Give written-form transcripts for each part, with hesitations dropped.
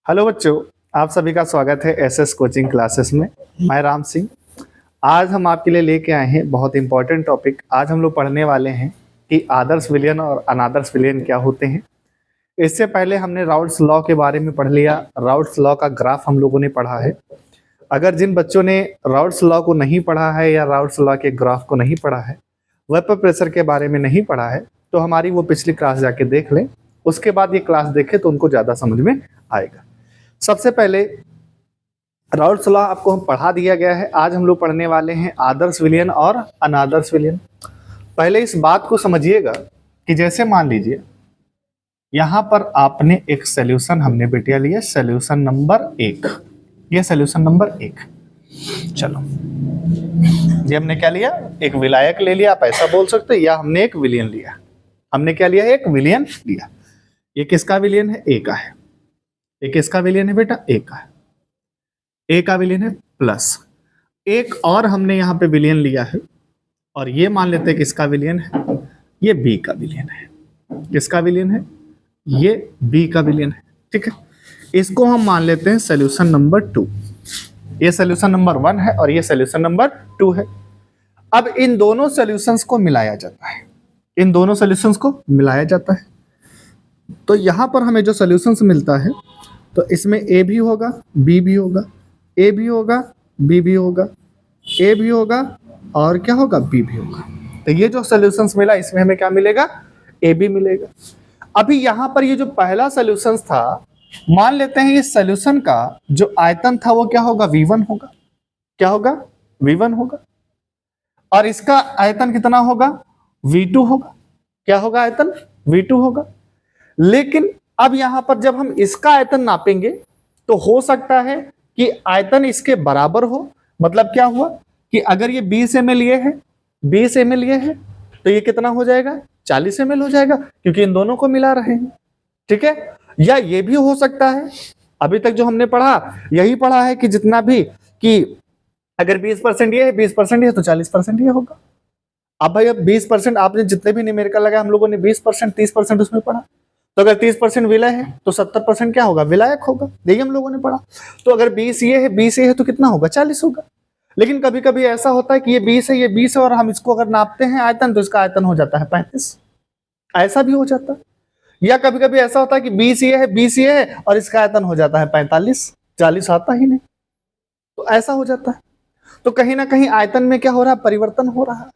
Hello बच्चों, आप सभी का स्वागत है एसएस कोचिंग क्लासेस में। मैं राम सिंह। आज हम आपके लिए लेके आए हैं बहुत इंपॉर्टेंट टॉपिक। आज हम लोग पढ़ने वाले हैं कि आदर्श विलयन और अनादर्श विलयन क्या होते हैं। इससे पहले हमने राउल्ट्स लॉ के बारे में पढ़ लिया। राउल्ट्स लॉ का ग्राफ हम लोगों ने पढ़ा है। अगर जिन बच्चों ने राउल्ट्स लॉ को नहीं पढ़ा है या राउल्ट्स लॉ के ग्राफ को नहीं पढ़ा है, वेपर प्रेशर के बारे में नहीं पढ़ा है, तो हमारी वो पिछली क्लास जाके देख लें। उसके बाद ये क्लास देखें तो उनको ज़्यादा समझ में आएगा। सबसे पहले राउल्ट्स लॉ आपको हम पढ़ा दिया गया है। आज हम लोग पढ़ने वाले हैं आदर्श विलयन और अनादर्श विलयन। पहले इस बात को समझिएगा कि जैसे मान लीजिए यहां पर आपने एक सॉल्यूशन हमने बेटिया लिया, सॉल्यूशन नंबर 1। ये सॉल्यूशन नंबर 1। चलो, ये हमने क्या लिया? एक विलायक ले लिया, आप ऐसा बोल सकते हैं, या हमने एक विलयन लिया। हमने क्या लिया? एक विलयन लिया। ये किसका विलयन है? ए का है। ये किसका विलयन है बेटा? ए का है। ए का विलयन है प्लस एक और हमने यहाँ पे विलयन लिया है, और ये मान लेते हैं किसका विलयन है? ये बी का विलयन है। किसका विलयन है? ये बी का विलयन है। ठीक है, इसको हम मान लेते हैं सॉल्यूशन नंबर 2। ये सॉल्यूशन नंबर 1 है और ये सॉल्यूशन नंबर 2 है। अब इन दोनों सॉल्यूशंस को मिलाया जाता है। इन दोनों सॉल्यूशंस को मिलाया जाता है, तो यहां पर हमें जो सॉल्यूशंस मिलता है, तो इसमें ए भी होगा, बी भी होगा, ए भी होगा, बी भी होगा, ए भी होगा, और क्या होगा? बी भी होगा। तो ये जो सॉल्यूशंस मिला, इसमें हमें क्या मिलेगा? ए भी मिलेगा। अभी यहां पर ये जो पहला सॉल्यूशंस था, मान लेते हैं इस सॉल्यूशन का जो आयतन था वो क्या होगा? V1 होगा। क्या होगा? V1 होगा। और इसका आयतन कितना होगा? V2 होगा। क्या होगा? आयतन V2 होगा। लेकिन अब यहां पर जब हम इसका आयतन नापेंगे तो हो सकता है कि आयतन इसके बराबर हो। मतलब क्या हुआ कि अगर ये 20 ml ये है, 20 ml ये है, तो ये कितना हो जाएगा? 40 ml हो जाएगा, क्योंकि इन दोनों को मिला रहे हैं। ठीक है, या ये भी हो सकता है, अभी तक जो हमने पढ़ा यही पढ़ा है कि जितना भी कि अगर 20% ये है, 20% ये है, तो 40% ये होगा। अब भाई, अब 20% आपने जितने भी न्यूमेरिकल लगाए, हम लोगों ने 20%, 30% उसमें पढ़ा। तो अगर 30% विलय है तो 70% क्या होगा? विलायक होगा। यही हम लोगों ने पढ़ा। तो अगर 20 ये है, 20 ये है, तो कितना होगा? 40 होगा। लेकिन कभी कभी ऐसा होता है कि ये 20 है, ये 20 है, और हम इसको अगर नापते हैं आयतन, तो इसका आयतन हो जाता है 35। ऐसा भी हो जाता है। या कभी कभी ऐसा होता है कि 20 ये है, 20 ये है, और इसका आयतन हो जाता है 45। 40 आता ही नहीं। तो ऐसा हो जाता है। तो कहीं ना कहीं आयतन में क्या हो रहा है? परिवर्तन हो रहा है।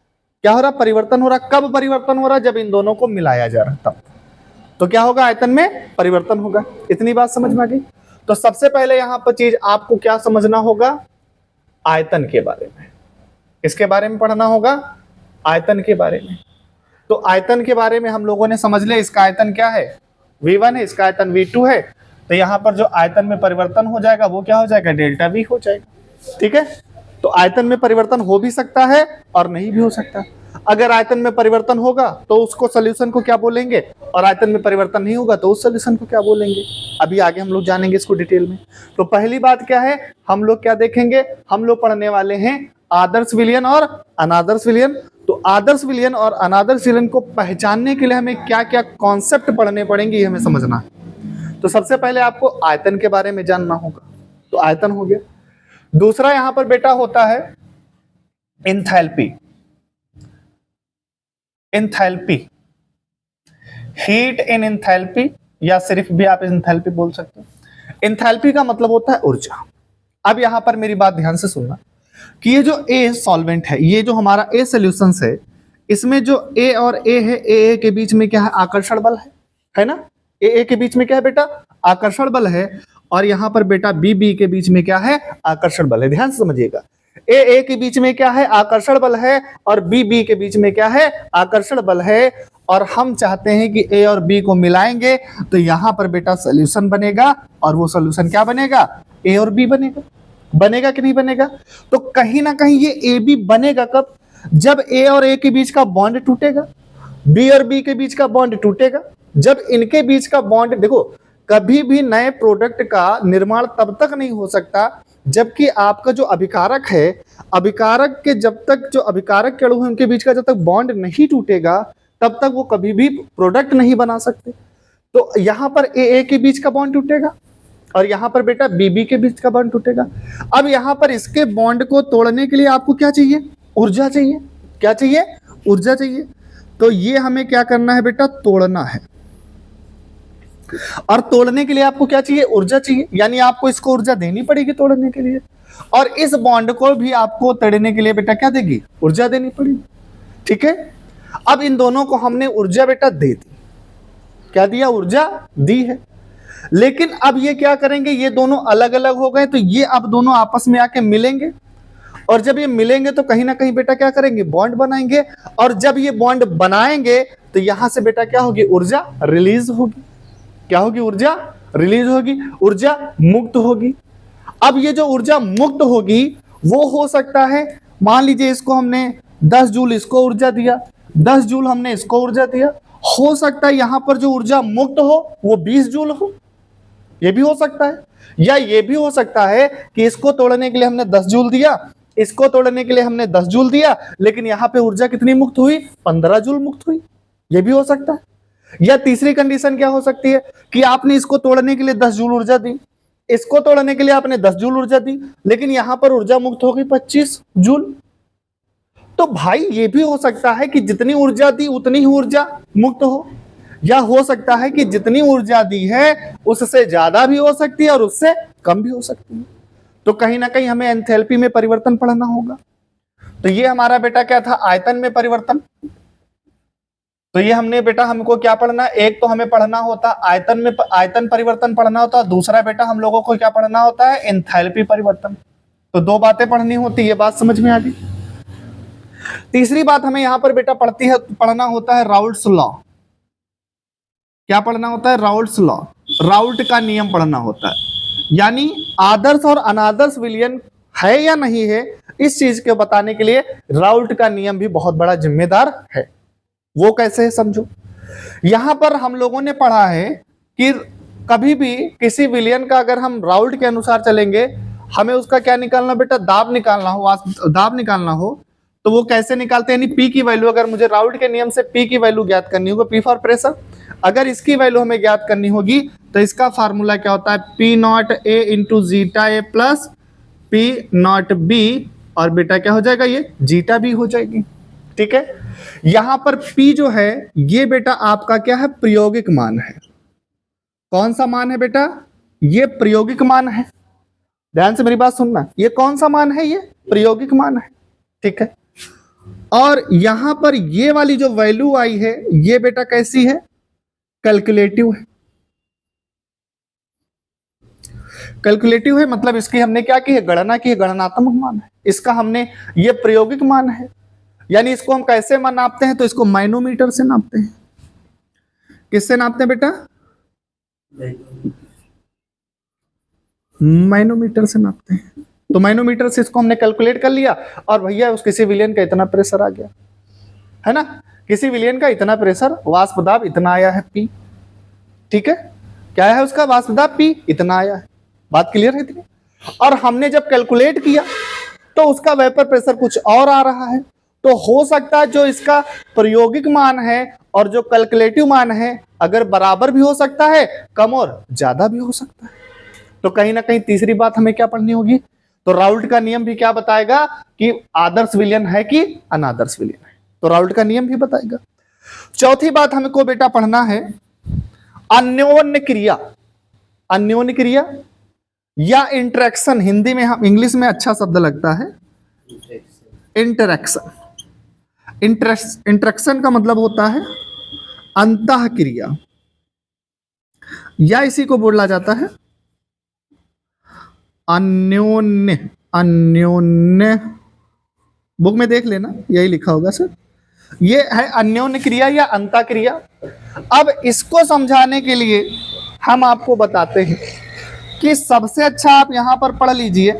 क्या हो रहा है? परिवर्तन हो रहा है। कब परिवर्तन हो रहा है? जब इन दोनों को मिलाया जा रहा है तब। तो क्या होगा? आयतन में परिवर्तन होगा। इतनी बात समझ में आ गई? तो सबसे पहले यहां पर चीज आपको क्या समझना होगा? आयतन के बारे में। इसके बारे में पढ़ना होगा, आयतन के बारे में। तो आयतन के बारे में हम लोगों ने समझ लिया, इसका आयतन क्या है? V1 है, इसका आयतन V2 है। तो यहां पर जो आयतन में परिवर्तन हो जाएगा वो क्या हो जाएगा? डेल्टा V हो जाएगा। ठीक है, तो आयतन में परिवर्तन हो भी सकता है और नहीं भी हो सकता। अगर आयतन में परिवर्तन होगा तो उसको सॉल्यूशन को क्या बोलेंगे, और आयतन में परिवर्तन नहीं होगा तो उस सॉल्यूशन को क्या बोलेंगे। अभी आगे हम लोग जानेंगे इसको डिटेल में। तो पहली बात क्या है, हम लोग क्या देखेंगे? हम लोग पढ़ने वाले हैं आदर्श विलयन और अनादर्श विलयन। तो आदर्श विलयन और अनादर्श विलयन को पहचानने के लिए हमें क्या क्या कॉन्सेप्ट पढ़ने पड़ेंगे, ये हमें समझना है। तो सबसे पहले आपको आयतन के बारे में जानना होगा। तो आयतन हो गया। दूसरा यहां पर बेटा होता है enthalpy. Enthalpy, heat in enthalpy, या सिर्फ भी आप एंथैल्पी बोल सकते हो। एंथैल्पी का मतलब होता है ऊर्जा। अब यहां पर मेरी बात ध्यान से सुनना कि ये जो ए सॉल्वेंट है, ये जो हमारा ए सॉल्यूशन है, इसमें जो ए और ए है, ए के बीच में क्या है? आकर्षण बल है ना? ए के बीच में क्या है बेटा? आकर्षण बल है। और यहां पर बेटा बी के बीच में क्या है? आकर्षण बल है। ध्यान से समझिएगा, ए के बीच में क्या है? आकर्षण बल है, और बी के बीच में क्या है? आकर्षण बल है। और हम चाहते हैं कि ए और बी को मिलाएंगे, तो यहां पर बेटा सॉल्यूशन बनेगा, और वो सॉल्यूशन क्या बनेगा? ए और बी बनेगा। बनेगा कि नहीं बनेगा? तो कहीं ना कहीं ये ए बी बनेगा कब? जब ए और ए के बीच का बॉन्ड टूटेगा, बी और बी के बीच का बॉन्ड टूटेगा। जब इनके बीच का बॉन्ड, देखो, कभी भी नए प्रोडक्ट का निर्माण तब तक नहीं हो सकता जबकि आपका जो अभिकारक है, अभिकारक के जब तक जो अभिकारक के अणु है उनके बीच का जब तक बॉन्ड नहीं टूटेगा, तब तक वो कभी भी प्रोडक्ट नहीं बना सकते। तो यहां पर ए के बीच का बॉन्ड टूटेगा, और यहाँ पर बेटा बीबी के बीच का बॉन्ड टूटेगा। अब यहाँ पर इसके बॉन्ड को तोड़ने के लिए आपको क्या चाहिए? ऊर्जा चाहिए। क्या चाहिए? ऊर्जा चाहिए। तो ये हमें क्या करना है बेटा? तोड़ना है। और तोड़ने के लिए आपको क्या चाहिए? ऊर्जा चाहिए, यानी आपको इसको ऊर्जा देनी पड़ेगी तोड़ने के लिए, और इस बॉन्ड को भी आपको तोड़ने के लिए बेटा क्या देगी? ऊर्जा देनी पड़ेगी। ठीक है, अब इन दोनों को हमने ऊर्जा बेटा दे दी। क्या दिया? ऊर्जा दी है। लेकिन अब ये क्या करेंगे? ये दोनों अलग अलग हो गए, तो ये अब दोनों आपस में आके मिलेंगे, और जब ये मिलेंगे तो कहीं ना कहीं बेटा क्या करेंगे? बॉन्ड बनाएंगे, और जब ये बॉन्ड बनाएंगे तो यहां से बेटा क्या होगी? ऊर्जा रिलीज होगी। क्या होगी? ऊर्जा रिलीज होगी, ऊर्जा मुक्त होगी। अब ये जो ऊर्जा मुक्त होगी वो हो सकता है, मान लीजिए इसको हमने 10 जूल इसको ऊर्जा दिया, 10 जूल हमने इसको ऊर्जा दिया, हो सकता है यहां पर जो ऊर्जा मुक्त हो वो 20 जूल हो, ये भी हो सकता है। या ये भी हो सकता है कि इसको तोड़ने के लिए हमने 10 जूल दिया, इसको तोड़ने के लिए हमने 10 जूल दिया, लेकिन यहां पे ऊर्जा कितनी मुक्त हुई? 15 जूल मुक्त हुई, ये भी हो सकता है। या तीसरी कंडीशन क्या हो सकती है कि आपने इसको तोड़ने के लिए 10 जूल ऊर्जा दी, इसको तोड़ने के लिए आपने 10 जूल ऊर्जा दी, लेकिन यहां पर ऊर्जा मुक्त हो गई 25 जूल। तो भाई ये भी हो सकता है कि जितनी ऊर्जा दी उतनी ही ऊर्जा मुक्त हो, या हो सकता है कि जितनी ऊर्जा दी है उससे ज्यादा भी हो सकती है और उससे कम भी हो सकती है। तो कहीं ना कहीं हमें एंथैल्पी में परिवर्तन पढ़ना होगा। तो ये हमारा बेटा क्या था? आयतन में परिवर्तन। तो ये हमने बेटा हमको क्या पढ़ना? एक तो हमें पढ़ना होता आयतन में आयतन परिवर्तन पढ़ना होता, और दूसरा बेटा हम लोगों को क्या पढ़ना होता है? एंथैल्पी परिवर्तन। तो दो बातें पढ़नी होती, ये बात समझ में आ गई। तीसरी बात हमें यहां पर बेटा पढ़ना होता है राउल्ट्स लॉ। क्या पढ़ना होता है? राउल्ट्स लॉ, राउल्ट का नियम पढ़ना होता है, यानी आदर्श और अनादर्श विलयन है या नहीं है, इस चीज के बताने के लिए राउल्ट का नियम भी बहुत बड़ा जिम्मेदार है। वो कैसे है समझो। यहां पर हम लोगों ने पढ़ा है कि कभी भी किसी विलयन का अगर हम राउल्ट के अनुसार चलेंगे, हमें उसका क्या निकालना बेटा? दाब निकालना हो, दाब निकालना हो, तो वो कैसे निकालते हैं? यानी पी की वैल्यू, अगर मुझे राउल्ट के नियम से पी की वैल्यू ज्ञात करनी होगी, पी फॉर प्रेशर, अगर इसकी वैल्यू हमें ज्ञात करनी होगी तो इसका फार्मूला क्या होता है? P naught A into zeta A plus P naught B, और बेटा क्या हो जाएगा? ये जीटा बी हो जाएगी। ठीक है, यहां पर P जो है ये बेटा आपका क्या है? प्रायोगिक मान है। कौन सा मान है बेटा? ये प्रायोगिक मान है। ध्यान से मेरी बात सुनना, ये कौन सा मान है? ये प्रायोगिक मान है। ठीक है, और यहां पर ये वाली जो वैल्यू आई है ये बेटा कैसी है? कैलकुलेटिव है। कैलकुलेटिव है मतलब इसकी हमने क्या की है? गणना की है, गणनात्मक मान है इसका। हमने ये प्रायोगिक मान है, यानी इसको हम कैसे नापते हैं? तो इसको माइनोमीटर से नापते हैं। किससे नापते हैं बेटा? माइनोमीटर से नापते हैं। तो माइनोमीटर से इसको हमने कैलकुलेट कर लिया, और भैया उस किसी विलयन का इतना प्रेशर आ गया है ना, किसी विलयन का इतना प्रेशर, वाष्प दाब इतना आया है P। ठीक है, क्या है उसका? वाष्प दाब P इतना आया है। बात क्लियर है इतनी? और हमने जब कैलकुलेट किया तो उसका वेपर प्रेशर कुछ और आ रहा है, तो हो सकता है जो इसका प्रायोगिक मान है और जो कैलकुलेटिव मान है अगर बराबर भी हो सकता है, कम और ज्यादा भी हो सकता है। तो कहीं ना कहीं तीसरी बात हमें क्या पढ़नी होगी? तो राउल्ट का नियम भी क्या बताएगा कि आदर्श विलयन है कि अनादर्श विलयन है, तो राउल्ट का नियम भी बताएगा। चौथी बात हमको बेटा पढ़ना है अन्योन्य क्रिया। अन्योन्य क्रिया या इंटरेक्शन, हिंदी में हम, इंग्लिश में अच्छा शब्द लगता है इंटरेक्शन। इंटरेक्शन का मतलब होता है अंतः क्रिया, या इसी को बोला जाता है अन्योन्य। अन्योन्य बुक में देख लेना, यही लिखा होगा सर। ये है अन्योन्य क्रिया या अंतः क्रिया। अब इसको समझाने के लिए हम आपको बताते हैं कि सबसे अच्छा आप यहां पर पढ़ लीजिए,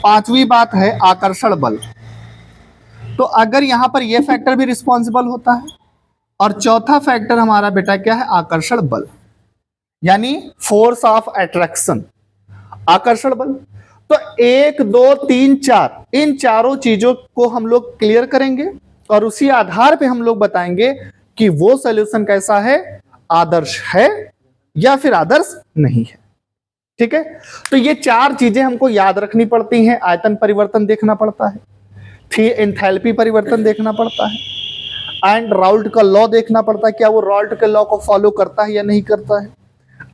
पांचवी बात है आकर्षण बल। तो अगर यहां पर यह फैक्टर भी रिस्पॉन्सिबल होता है, और चौथा फैक्टर हमारा बेटा क्या है? आकर्षण बल, यानी फोर्स ऑफ अट्रैक्शन, आकर्षण बल। तो 1 2 3 4 इन चारों चीजों को हम लोग क्लियर करेंगे, और उसी आधार पे हम लोग बताएंगे कि वो सॉल्यूशन कैसा है, आदर्श है या फिर आदर्श नहीं है। ठीक है, तो ये चार चीजें हमको याद रखनी पड़ती हैं। आयतन परिवर्तन देखना पड़ता है, फिर एंथैल्पी परिवर्तन देखना पड़ता है, एंड राउल्ट का लॉ देखना पड़ता है, क्या वो राउल्ट के लॉ को फॉलो करता है या नहीं करता है।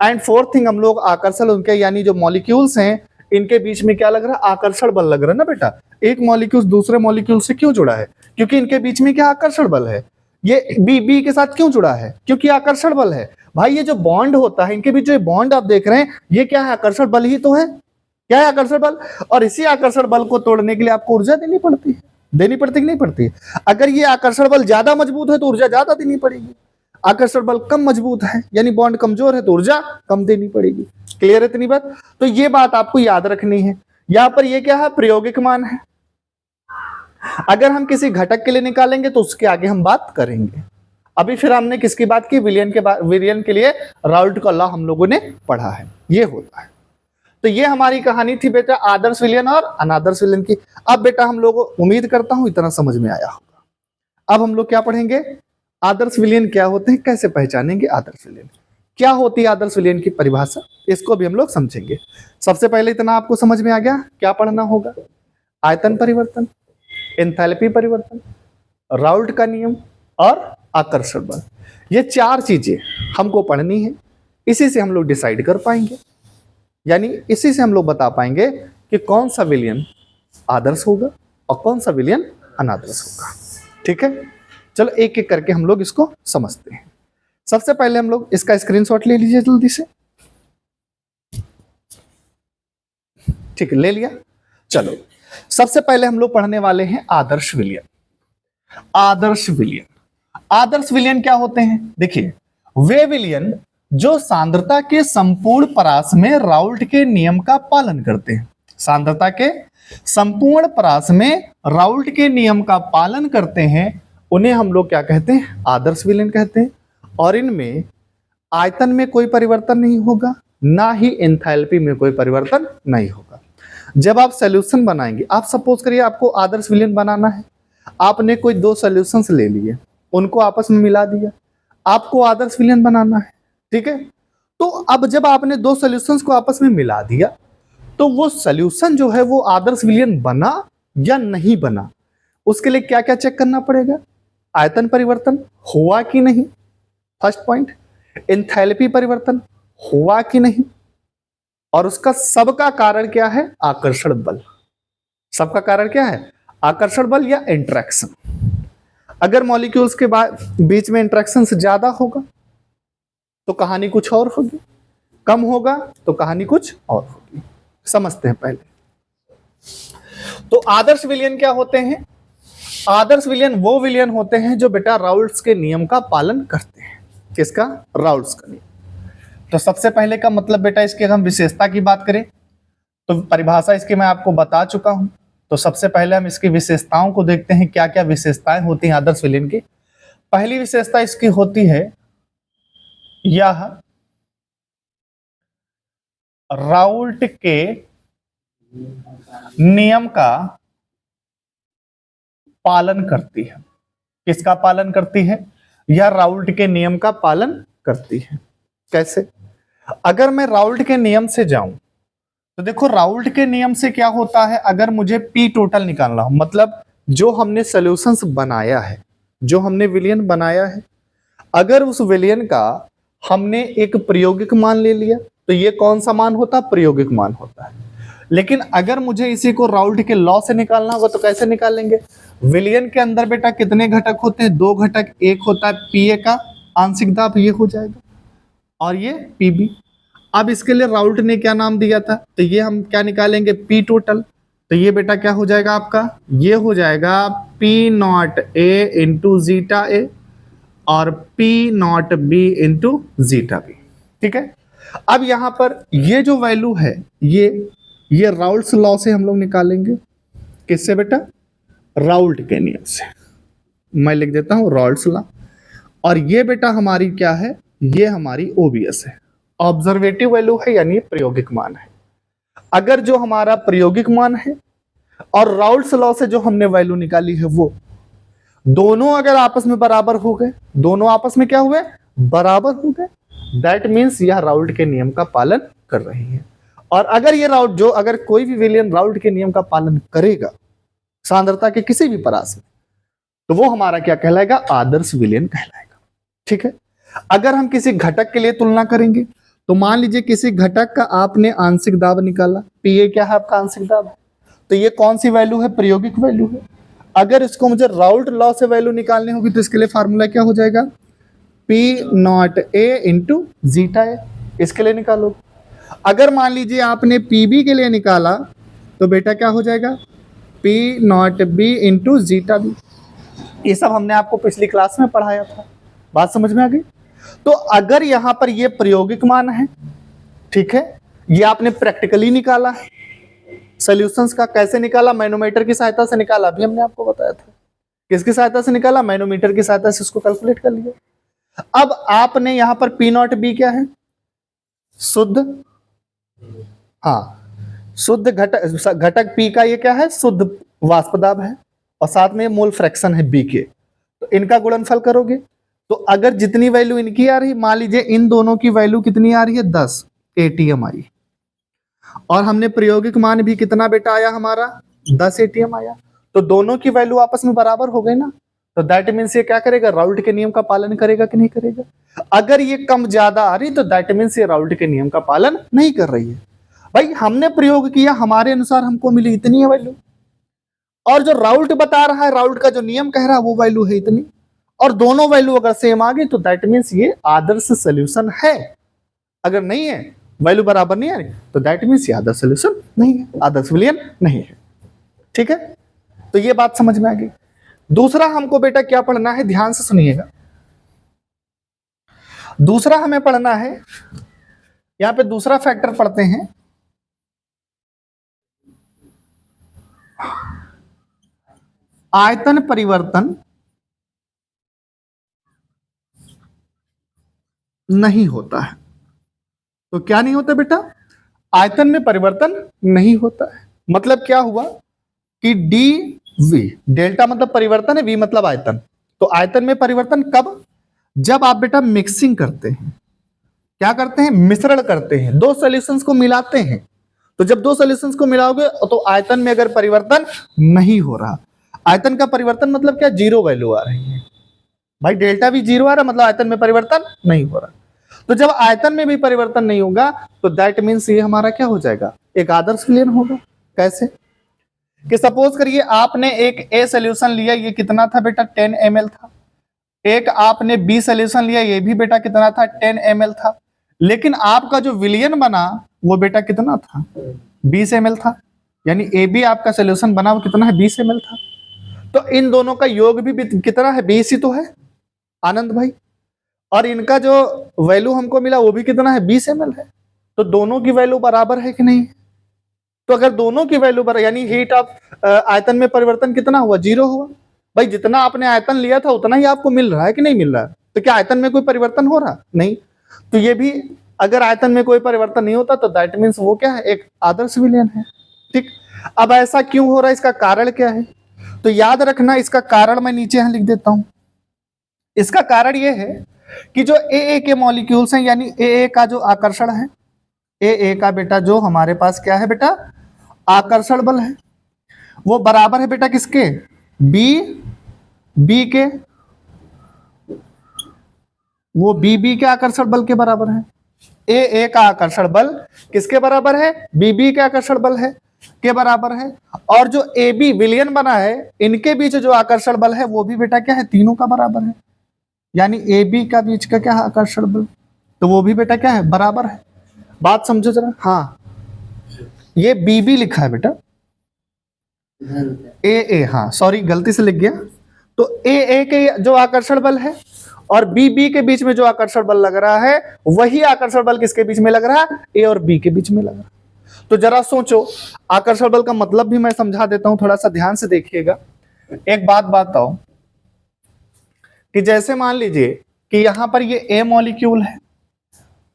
एंड फोर्थ थिंग, हम लोग आकर्षण उनके यानी जो मॉलिक्यूल्स हैं इनके बीच में क्या लग रहा है, आकर्षण बल लग रहा है ना बेटा। एक मॉलिक्यूल दूसरे मॉलिक्यूल से क्यों जुड़ा है, क्योंकि इनके बीच में क्या आकर्षण बल है। ये बी के साथ क्यों जुड़ा है, क्योंकि आकर्षण बल है। भाई ये जो बॉन्ड होता है इनके बीच जो बॉन्ड आप देख रहे हैं ये क्या है, आकर्षण बल ही तो है। क्या है, आकर्षण बल। और इसी आकर्षण बल को तोड़ने के लिए आपको ऊर्जा देनी पड़ती है, देनी पड़ती कि नहीं पड़ती। अगर ये आकर्षण बल ज्यादा मजबूत है तो ऊर्जा ज्यादा देनी पड़ेगी, आकर्षण बल कम मजबूत है यानी बॉन्ड कमजोर है तो ऊर्जा कम देनी पड़ेगी। क्लियर है इतनी बात। तो ये बात आपको याद रखनी है। यहां पर ये क्या है, प्रायोगिक मान है। अगर हम किसी घटक के लिए निकालेंगे तो उसके आगे हम बात करेंगे। अभी फिर हमने किसकी बात की, विलियन के लिए राउल्ट का लॉ हम लोगों ने पढ़ा है, ये होता है। तो ये हमारी कहानी थी बेटा आदर्श विलियन और अनादर्श विलियन की। अब बेटा हम लोग उम्मीद करता हूं इतना समझ में आया होगा। अब हम लोग क्या पढ़ेंगे, आदर्श विलियन क्या होते हैं, कैसे पहचानेंगे आदर्श विलियन, क्या होती है आदर्श विलियन की परिभाषा, इसको भी हम लोग समझेंगे। सबसे पहले इतना आपको समझ में आ गया क्या पढ़ना होगा, आयतन परिवर्तन, एंथैल्पी परिवर्तन, राउल्ट का नियम और आकर्षण बल। ये चार चीजें हमको पढ़नी है, इसी से हम लोग डिसाइड कर पाएंगे, यानी इसी से हम लोग बता पाएंगे कि कौन सा विलियन आदर्श होगा और कौन सा विलियन अनादर्श होगा। ठीक है, चलो एक एक करके हम लोग इसको समझते हैं। सबसे पहले हम लोग इसका स्क्रीनशॉट ले लीजिए जल्दी से। ठीक है, ले लिया। चलो सबसे पहले हम लोग पढ़ने वाले हैं आदर्श विलियन। आदर्श विलियन, आदर्श विलियन क्या होते हैं, देखिए वे विलियन जो सांद्रता के संपूर्ण परास में राउल्ट के नियम का पालन करते हैं। सांद्रता के संपूर्ण परास में राउल्ट के नियम का पालन करते हैं, उन्हें हम लोग क्या कहते हैं, आदर्श विलियन कहते हैं। और इनमें आयतन में कोई परिवर्तन नहीं होगा, ना ही एंथैल्पी में कोई परिवर्तन नहीं होगा। जब आप सॉल्यूशन बनाएंगे, आप सपोज करिए आपको आदर्श विलियन बनाना है, आपने कोई दो सॉल्यूशंस ले लिए, उनको आपस में मिला दिया, आपको आदर्श विलियन बनाना है। ठीक है, तो अब जब आपने दो सॉल्यूशंस को आपस में मिला दिया तो वो सॉल्यूशन जो है वो आदर्श विलियन बना या नहीं बना, उसके लिए क्या क्या चेक करना पड़ेगा, आयतन परिवर्तन हुआ कि नहीं, फर्स्ट पॉइंट, एंथैल्पी परिवर्तन हुआ कि नहीं, और उसका सबका कारण क्या है, आकर्षण बल। सबका कारण क्या है, आकर्षण बल या इंटरेक्शन। अगर मॉलिक्यूल्स के बीच में इंटरेक्शन ज्यादा होगा तो कहानी कुछ और होगी, कम होगा तो कहानी कुछ और होगी। समझते हैं पहले। तो आदर्श विलियन क्या होते हैं, आदर्श विलियन वो विलियन होते हैं जो बेटा राउल्ट्स के नियम का पालन करते हैं। किसका, राउल्ट्स का नियम। तो सबसे पहले का मतलब बेटा इसके हम विशेषता की बात करें तो परिभाषा इसकी मैं आपको बता चुका हूं। तो सबसे पहले हम इसकी विशेषताओं को देखते हैं, क्या क्या विशेषताएं होती हैं आदर्श विलियन की। पहली विशेषता इसकी होती है यह राउल्ट के नियम का पालन करती है। किसका पालन करती है, यह राउल्ट के नियम का पालन करती है। कैसे, अगर मैं राउल्ट के नियम से जाऊं तो देखो राउल्ट के नियम से क्या होता है, अगर मुझे पी टोटल निकालना हो, मतलब जो हमने सॉल्यूशंस बनाया है, जो हमने विलियन बनाया है, अगर उस विलियन का हमने एक प्रायोगिक मान ले लिया तो ये कौन सा मान होता है, प्रायोगिक मान होता है। लेकिन अगर मुझे इसी को राउल्ट के लॉ से निकालना होगा तो कैसे निकालेंगे, विलियन के अंदर बेटा कितने घटक होते हैं, दो घटक, एक होता है पीए का आंशिक दाब, ये हो जाएगा, और ये पीबी। अब इसके लिए राउल्ट ने क्या नाम दिया था, तो ये हम क्या निकालेंगे, पी टोटल। तो ये बेटा क्या हो जाएगा आपका, ये हो जाएगा P naught A into zeta A और P naught B into zeta B. ठीक है, अब यहां पर ये जो वैल्यू है ये राउल्ट्स लॉ से हम लोग निकालेंगे। किससे बेटा, राउल्ट के नियम से। मैं लिख देता हूं राउल्ट्स लॉ। और ये बेटा हमारी क्या है, ये हमारी ओबीएस है, ऑब्जर्वेटिव वैल्यू है, यानी प्रायोगिक मान है। अगर जो हमारा प्रायोगिक मान है और राउल्ट्स लॉ से जो हमने वैल्यू निकाली है वो दोनों अगर आपस में बराबर हो गए, दोनों आपस में क्या हुए, बराबर हो गए, दैट मीन्स यह राउल्ट के नियम का पालन कर रही है। और अगर ये राउट जो अगर कोई भी विलियन राउट के नियम का पालन करेगा सांद्रता के किसी भी परास में, तो वो हमारा क्या कहलाएगा, आदर्श विलयन कहलाएगा। ठीक है। अगर हम किसी घटक के लिए तुलना करेंगे तो मान लीजिए किसी घटक का आपने आंशिक दाब निकाला, पीए क्या है आपका आंशिक दाब, तो ये कौन सी वैल्यू है, प्रायोगिक वैल्यू है। अगर इसको मुझे राउट लॉ से वैल्यू निकालनी होगी तो इसके लिए फार्मूला क्या हो जाएगा, P naught A into zeta A, इसके लिए निकालो। अगर मान लीजिए आपने पीबी के लिए निकाला तो बेटा क्या हो जाएगा, P naught B into zeta B. ये सब हमने आपको पिछली क्लास में पढ़ाया था, बात समझ में आ गई। तो अगर यहां पर ये प्रायोगिक मान है, ठीक है, ये आपने प्रैक्टिकली निकाला है, सॉल्यूशंस का कैसे निकाला, मैनोमीटर की सहायता से निकाला, अभी हमने आपको बताया था। किसकी सहायता से निकाला, मैनोमीटर की सहायता से इसको कैलकुलेट कर लिया। अब आपने यहां पर पी नॉट बी क्या है, शुद्ध, हाँ शुद्ध घटक पी का ये क्या है, शुद्ध वाष्प दाब है, और साथ में मोल फ्रैक्शन है बी के। तो इनका गुणनफल करोगे तो अगर जितनी वैल्यू इनकी आ रही, मान लीजिए इन दोनों की वैल्यू कितनी आ रही है, 10 एटीएम आई, और हमने प्रायोगिक मान भी कितना बेटा आया हमारा, 10 एटीएम आया, तो दोनों की वैल्यू आपस में बराबर हो गई ना। तो दैट मीन्स ये क्या करेगा, राउल्ट के नियम का पालन करेगा कि नहीं करेगा। अगर ये कम ज्यादा आ रही तो दैट मीन्स ये राउल्ट के नियम का पालन नहीं कर रही है। भाई हमने प्रयोग किया, हमारे अनुसार हमको मिली इतनी है वैल्यू, और जो राउल्ट बता रहा है, राउल्ट का जो नियम कह रहा है वो वैल्यू है इतनी, और दोनों वैल्यू अगर सेम आ गई तो दैट मीन्स ये आदर्श सॉल्यूशन है। अगर नहीं है, वैल्यू बराबर नहीं आ रही, तो दैट मीन्स ये आदर्श सॉल्यूशन नहीं है, आदर्श विलयन नहीं है। ठीक है, तो ये बात समझ में आ गई। दूसरा हमको बेटा क्या पढ़ना है, ध्यान से सुनिएगा। दूसरा हमें पढ़ना है, यहां पे दूसरा फैक्टर पढ़ते हैं, आयतन परिवर्तन नहीं होता है। तो क्या नहीं होता बेटा, आयतन में परिवर्तन नहीं होता है। मतलब क्या हुआ कि डी वी, डेल्टा मतलब परिवर्तन है, वी मतलब आयतन। तो आयतन में परिवर्तन कब, जब आप बेटा मिक्सिंग करते हैं, क्या करते हैं, मिश्रण करते हैं, दो सॉल्यूशंस को मिलाते हैं। तो जब दो सॉल्यूशंस को मिलाओगे तो आयतन में अगर परिवर्तन नहीं हो रहा, आयतन का परिवर्तन मतलब क्या, जीरो वैल्यू आ रही है भाई, डेल्टा भी जीरो आ रहा, मतलब आयतन में परिवर्तन नहीं हो रहा। तो जब आयतन में भी परिवर्तन नहीं होगा तो दैट मीन्स ये हमारा क्या हो जाएगा, एक आदर्श विलयन होगा। कैसे कि सपोज करिए आपने एक ए सोल्यूशन लिया, ये कितना था बेटा, 10 ml था। एक आपने बी सोल्यूशन लिया, ये भी बेटा कितना था, 10 ml था। लेकिन आपका जो विलयन बना वो बेटा कितना था, 20 ml था। यानी ए बी आपका सोल्यूशन बना वो कितना है, 20 ml था। तो इन दोनों का योग भी कितना है, 20 ही तो है आनंद भाई, और इनका जो वैल्यू हमको मिला वो भी कितना है, 20 ml है। तो दोनों की वैल्यू बराबर है कि नहीं। तो अगर दोनों की वैल्यू बराबर, यानी हीट ऑफ आयतन में परिवर्तन कितना हुआ, जीरो हुआ। भाई जितना आपने आयतन लिया था उतना ही आपको मिल रहा है कि नहीं मिल रहा है। तो क्या आयतन में कोई परिवर्तन हो रहा, नहीं। तो ये भी अगर आयतन में कोई परिवर्तन नहीं होता तो दैट मीन्स वो क्या है, एक आदर्श विलयन है। ठीक, अब ऐसा क्यों हो रहा है, इसका कारण क्या है। तो याद रखना, इसका कारण मैं नीचे यहां लिख देता हूं। इसका कारण ये है कि जो ए के मॉलिक्यूल्स हैं, यानी ए का जो आकर्षण है, ए का बेटा जो हमारे पास क्या है बेटा, आकर्षण बल है, वो बराबर है बेटा किसके, बी के, वो बी के आकर्षण बल के बराबर है। ए का आकर्षण बल किसके बराबर है, बी के आकर्षण बल है के बराबर है। और जो ए बी विलयन बना है, इनके बीच जो आकर्षण बल है वो भी बेटा क्या है, तीनों का बराबर है। यानी ए बी का बीच का क्या है, आकर्षण बल, तो वो भी बेटा क्या है, बराबर है। बात समझो जरा। हाँ, ये बी लिखा है बेटा, ए, हाँ सॉरी गलती से लिख गया। तो ए के जो आकर्षण बल है और बी के बीच में जो आकर्षण बल लग रहा है, वही आकर्षण बल किसके बीच में लग रहा है, ए और बी के बीच में लग रहा है। तो जरा सोचो, आकर्षण बल का मतलब भी मैं समझा देता हूं, थोड़ा सा ध्यान से देखिएगा। एक बात बताओ कि जैसे मान लीजिए कि यहां पर ये ए मॉलिक्यूल है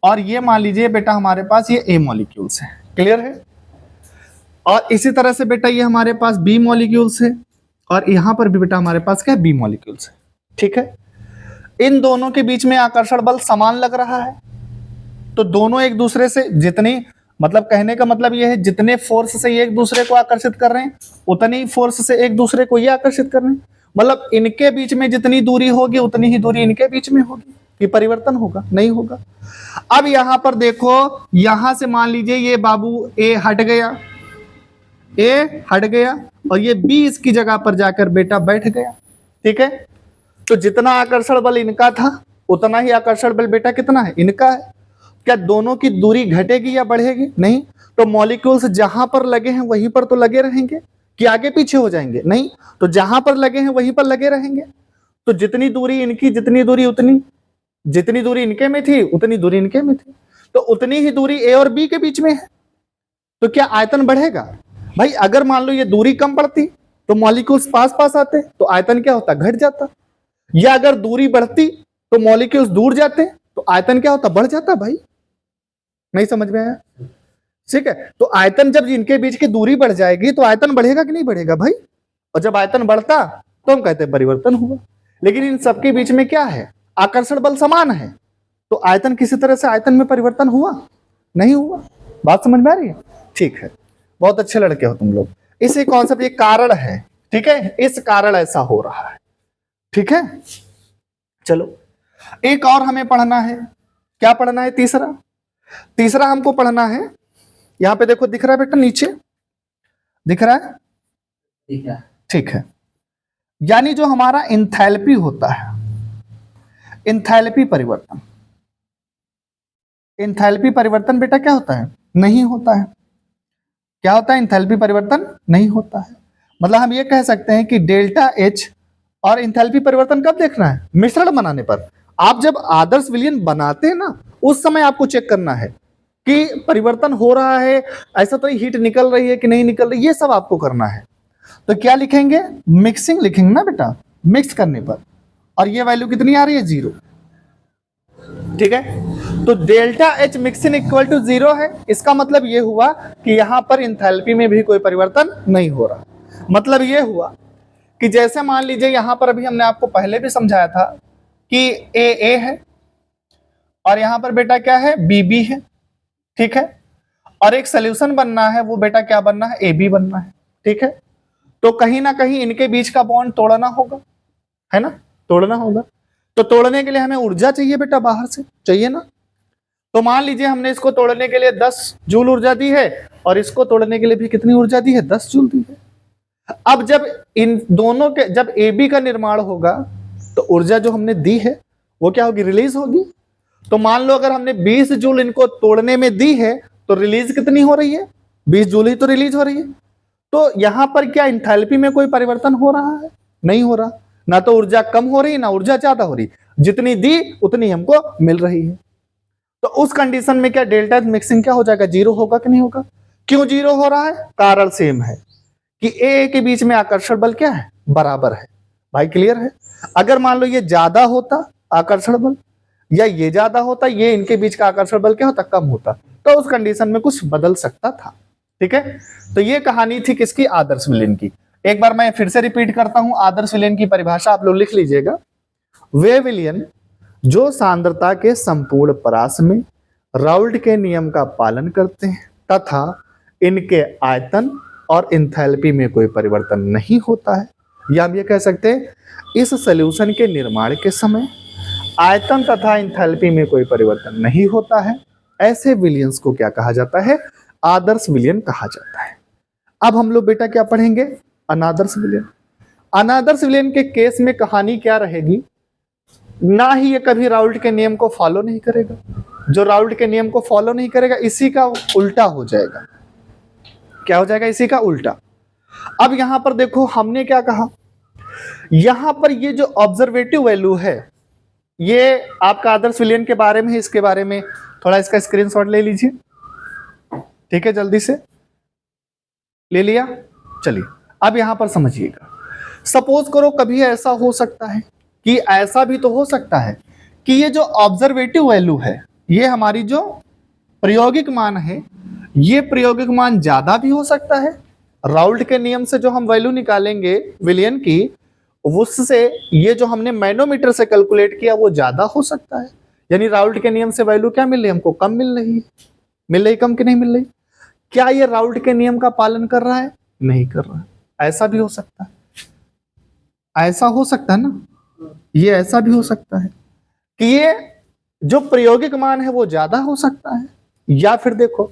और ये मान लीजिए बेटा हमारे पास ये ए मॉलिक्यूल्स है, क्लियर है। और इसी तरह से बेटा ये हमारे पास बी मॉलिक्यूल्स है और यहां पर भी बेटा हमारे पास क्या है, बी मॉलिक्यूल्स है। ठीक है, इन दोनों के बीच में आकर्षण बल समान लग रहा है, तो दोनों एक दूसरे से जितनी मतलब कहने का मतलब ये है जितने फोर्स से ये एक दूसरे को आकर्षित कर रहे हैं उतनी फोर्स से एक दूसरे को ये आकर्षित कर रहे हैं, मतलब इनके बीच में जितनी दूरी होगी उतनी ही दूरी इनके बीच में होगी। ये परिवर्तन होगा? नहीं होगा। अब यहां पर देखो, यहां से मान लीजिए ये बाबू ए हट गया, ए हट गया और ये बी इसकी जगह पर जाकर बेटा बैठ गया। ठीक है, तो जितना आकर्षण बल इनका था उतना ही आकर्षण बल बेटा कितना है? इनका है। क्या दोनों की दूरी घटेगी या बढ़ेगी? नहीं। तो मॉलिक्यूल्स जहां पर लगे हैं वहीं पर तो लगे रहेंगे, कि आगे पीछे हो जाएंगे? नहीं। तो जहां पर लगे हैं वहीं पर लगे रहेंगे। तो जितनी दूरी इनकी, जितनी दूरी उतनी, जितनी दूरी इनके में थी उतनी दूरी इनके में थी, तो उतनी ही दूरी ए और बी के बीच में है। तो क्या आयतन बढ़ेगा? भाई अगर मान लो ये दूरी कम पड़ती तो मॉलिक्यूल्स पास पास आते तो आयतन क्या होता? घट जाता। या अगर दूरी बढ़ती तो मॉलिक्यूल्स दूर जाते तो आयतन क्या होता? बढ़ जाता। भाई नहीं समझ में आया? ठीक है, तो आयतन जब इनके बीच की दूरी बढ़ जाएगी तो आयतन बढ़ेगा कि नहीं बढ़ेगा भाई? और जब आयतन बढ़ता तो हम कहते हैं परिवर्तन हुआ। लेकिन इन सबके बीच में क्या है? आकर्षण बल समान है, तो आयतन किसी तरह से आयतन में परिवर्तन हुआ? नहीं हुआ। बात समझ में आ रही है? ठीक है, बहुत अच्छे लड़के हो तुम लोग। इसी कॉन्सेप्ट, ये कारण है। ठीक है, इस कारण ऐसा हो रहा है। ठीक है, चलो एक और हमें पढ़ना है। क्या पढ़ना है? तीसरा। तीसरा हमको पढ़ना है, यहां पे देखो दिख रहा है बेटा, नीचे दिख रहा है? ठीक है, ठीक है। यानी जो हमारा इंथैल्पी होता है, इंथैल्पी परिवर्तन, इंथैल्पी परिवर्तन बेटा क्या होता है? नहीं होता है। क्या होता है? इंथैल्पी परिवर्तन नहीं होता है। मतलब हम ये कह सकते हैं कि डेल्टा एच और इंथैल्पी परिवर्तन कब देखना है? मिश्रण बनाने पर। आप जब आदर्श विलयन बनाते हैं ना, उस समय आपको चेक करना है कि परिवर्तन हो रहा है, ऐसा तो हीट निकल रही है कि नहीं निकल रही, ये सब आपको करना है। तो क्या लिखेंगे? मिक्सिंग लिखेंगे ना बेटा, मिक्स करने पर। और ये वैल्यू कितनी आ रही है? 0। ठीक है, तो delta H mixing equal to 0 है। इसका मतलब ये हुआ कि यहां पर इंथैल्पी में भी कोई परिवर्तन नहीं हो रहा। मतलब ये हुआ कि जैसे मान लीजिए यहां पर, अभी हमने आपको पहले भी समझाया था कि ए है और यहां पर बेटा क्या है? बी है। ठीक है, और एक सोल्यूशन बनना है, वो बेटा क्या बनना है? ए बी बनना है। ठीक है, तो कहीं ना कहीं इनके बीच का बॉन्ड तोड़ना होगा, है ना? तोड़ना होगा। तो तोड़ने के लिए हमें ऊर्जा चाहिए बेटा, बाहर से चाहिए ना। तो मान लीजिए हमने इसको तोड़ने के लिए 10 जूल ऊर्जा दी है और इसको तोड़ने के लिए भी कितनी ऊर्जा दी है? 10 जूल दी है। अब जब इन दोनों के, जब ए बी का निर्माण होगा तो ऊर्जा जो हमने दी है वो क्या होगी? रिलीज होगी। तो मान लो अगर हमने 20 जूल इनको तोड़ने में दी है तो रिलीज कितनी हो रही है? 20 जूल ही तो रिलीज हो रही है। तो यहां पर क्या इंथैल्पी में कोई परिवर्तन हो रहा है? नहीं हो रहा। ना तो ऊर्जा कम हो रही ना ऊर्जा ज्यादा हो रही, जितनी दी उतनी हमको मिल रही है। तो उस कंडीशन में क्या डेल्टा मिक्सिंग क्या हो जाएगा? 0 होगा कि नहीं होगा? क्यों 0 हो रहा है? कारण सेम है कि ए के बीच में आकर्षण बल क्या है? बराबर है। भाई क्लियर है? अगर मान लो ये ज्यादा होता आकर्षण बल, या ये ज्यादा होता, ये इनके बीच का आकर्षण बल क्या होता? कम होता, तो उस कंडीशन में कुछ बदल सकता था। ठीक है, तो ये कहानी थी किसकी? आदर्श विलयन की। एक बार मैं फिर से रिपीट करता हूं, आदर्श विलयन की परिभाषा आप लोग लिख लीजिएगा। वे विलयन जो सांद्रता के संपूर्ण परास में राउल्ट के नियम का पालन करते हैं तथा इनके आयतन और इंथैल्पी में कोई परिवर्तन नहीं होता है, या हम ये कह सकते हैं इस सॉल्यूशन के निर्माण के समय आयतन तथा इंथैल्पी में कोई परिवर्तन नहीं होता है, ऐसे विलयंस को क्या कहा जाता है? आदर्श विलयन कहा जाता है। अब हम लोग बेटा क्या पढ़ेंगे? अनादर्श विलयन। अनादर्श विलयन के केस में कहानी क्या रहेगी? ना ही ये कभी राउल्ट के नियम को फॉलो नहीं करेगा। जो राउल्ट के नियम को फॉलो नहीं करेगा इसी का उल्टा हो जाएगा। क्या हो जाएगा? इसी का उल्टा। अब यहां पर देखो हमने क्या कहा, यहां पर ये जो ऑब्जर्वेटिव वैल्यू है ये आपका आदर्श विलयन के बारे में है। इसके बारे में थोड़ा इसका स्क्रीनशॉट ले लीजिए। ठीक है, जल्दी से ले लिया? चलिए अब यहां पर समझिएगा। सपोज करो कभी ऐसा हो सकता है कि, ऐसा भी तो हो सकता है कि ये जो ऑब्जर्वेटिव वैल्यू है, ये हमारी जो प्रायोगिक मान है, ये प्रायोगिक मान ज्यादा भी हो सकता है। राउल्ट के नियम से जो हम वैल्यू निकालेंगे विलयन की, उससे ये जो हमने मैनोमीटर से कैलकुलेट किया वो ज्यादा हो सकता है। यानी राउल्ट के नियम से वैल्यू क्या मिल रही है? हमको कम मिल रही है। मिल रही कम कि नहीं मिल रही? क्या ये राउल्ट के नियम का पालन कर रहा है? नहीं कर रहा है। ऐसा भी हो सकता है, ऐसा हो सकता है ना, ये ऐसा भी हो सकता है कि ये जो प्रायोगिक मान है वो ज्यादा हो सकता है, या फिर देखो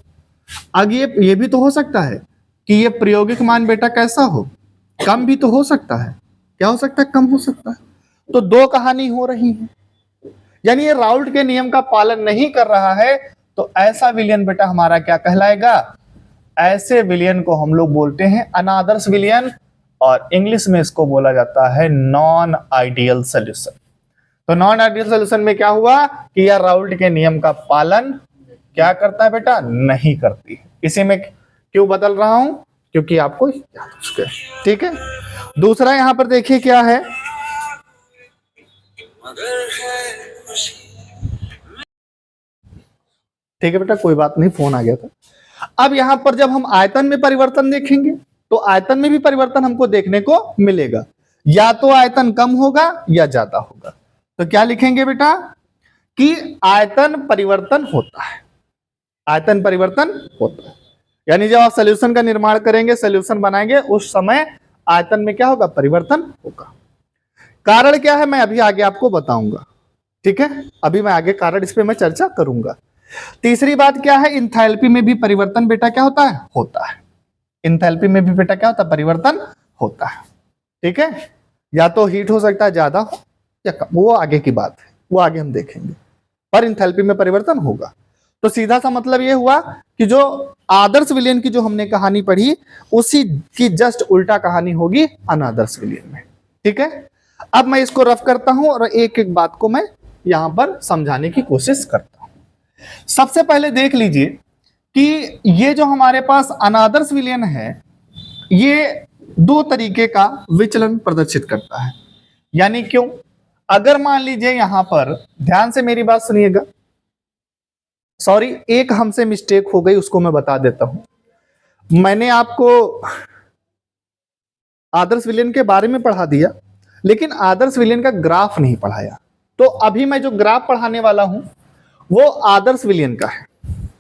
आगे ये भी तो हो सकता है कि ये प्रायोगिक मान बेटा कैसा हो, कम भी तो हो सकता है। क्या हो सकता है? कम हो सकता है। तो दो कहानी हो रही है, यानी ये राउल्ट के नियम का पालन नहीं कर रहा है, तो ऐसा विलयन बेटा हमारा क्या कहलाएगा? ऐसे विलयन को हम लोग बोलते हैं अनादर्श विलयन, और इंग्लिश में इसको बोला जाता है नॉन आइडियल सोल्यूशन। तो नॉन आइडियल सोल्यूशन में क्या हुआ कि यह राउल्ट के नियम का पालन क्या करता है बेटा? नहीं करती है। इसी में क्यों बदल रहा हूं? क्योंकि आपको याद हो चुका है। ठीक है, दूसरा यहां पर देखिए क्या है, ठीक है बेटा, कोई बात नहीं, फोन आ गया था। अब यहां पर जब हम आयतन में परिवर्तन देखेंगे तो आयतन में भी परिवर्तन हमको देखने को मिलेगा, या तो आयतन कम होगा या ज्यादा होगा। तो क्या लिखेंगे बेटा कि आयतन परिवर्तन होता है, आयतन परिवर्तन होता है, यानी जब आप सॉल्यूशन का निर्माण करेंगे, सॉल्यूशन बनाएंगे, उस समय आयतन में क्या होगा? परिवर्तन होगा। कारण क्या है मैं अभी आगे आपको बताऊंगा। ठीक है, अभी मैं आगे कारण इस पे मैं चर्चा करूंगा। तीसरी बात क्या है, इंथैल्पी में भी परिवर्तन बेटा क्या होता है? होता है। इंथैल्पी में भी बेटा क्या होता है? परिवर्तन होता है। ठीक है, या तो हीट हो सकता है ज्यादा हो या कम, वो आगे की बात है, वो आगे हम देखेंगे, पर इंथैल्पी में परिवर्तन होगा। तो सीधा सा मतलब ये हुआ कि जो आदर्श विलयन की जो हमने कहानी पढ़ी, उसी की जस्ट उल्टा कहानी होगी अनादर्श विलयन में। ठीक है, अब मैं इसको रफ करता हूं और एक एक बात को मैं यहां पर समझाने की कोशिश करता हूं। सबसे पहले देख लीजिए कि ये जो हमारे पास अनादर्श विलयन है, ये दो तरीके का विचलन प्रदर्शित करता है। यानी क्यों? अगर मान लीजिए यहां पर, ध्यान से मेरी बात सुनिएगा, सॉरी एक हमसे मिस्टेक हो गई, उसको मैं बता देता हूं। मैंने आपको आदर्श विलयन के बारे में पढ़ा दिया, लेकिन आदर्श विलयन का ग्राफ नहीं पढ़ाया। तो अभी मैं जो ग्राफ पढ़ाने वाला हूं वो आदर्श विलयन का है।